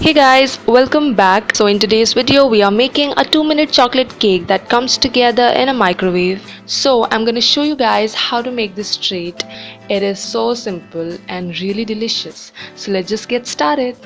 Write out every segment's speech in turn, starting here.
Hey guys, welcome back. So in today's video we are making a 2-minute chocolate cake that comes together in a microwave. So I'm going to show you guys how to make this treat. It is so simple and really delicious. So let's just get started.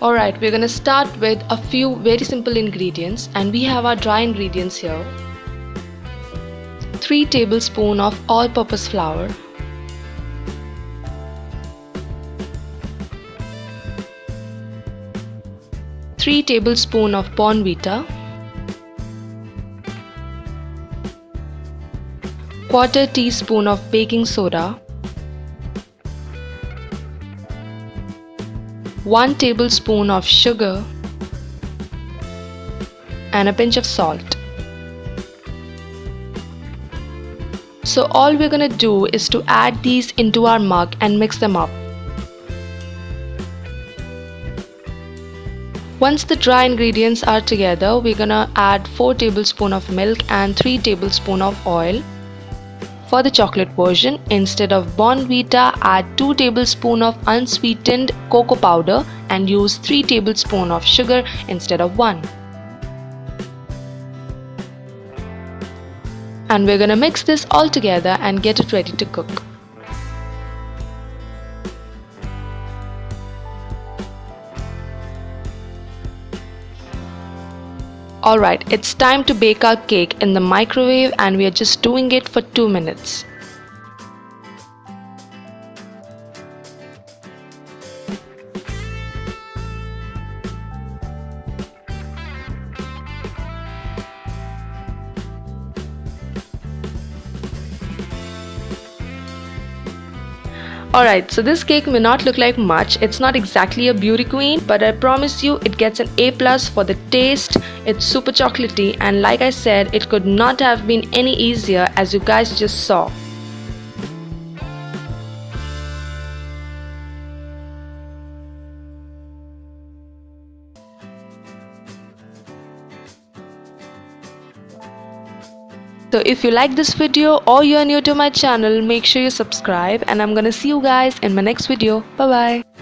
Alright, we're gonna start with a few very simple ingredients, and we have our dry ingredients here. 3 tablespoons of all-purpose flour, 3 tablespoons of Bournvita, 1/4 teaspoon of baking soda, 1 tablespoon of sugar, and a pinch of salt. So all we're gonna do is to add these into our mug and mix them up. Once the dry ingredients are together, we're gonna add 4 tablespoons of milk and 3 tablespoons of oil. For the chocolate version, instead of Bournvita, add 2 tablespoons of unsweetened cocoa powder and use 3 tablespoons of sugar instead of 1. And we're gonna mix this all together and get it ready to cook. Alright, it's time to bake our cake in the microwave, and we are just doing it for 2 minutes. Alright, so this cake may not look like much. It's not exactly a beauty queen, but I promise you it gets an A+ for the taste. It's super chocolatey, and like I said, it could not have been any easier, as you guys just saw. So if you like this video or you're new to my channel, make sure you subscribe, and I'm gonna see you guys in my next video. Bye bye.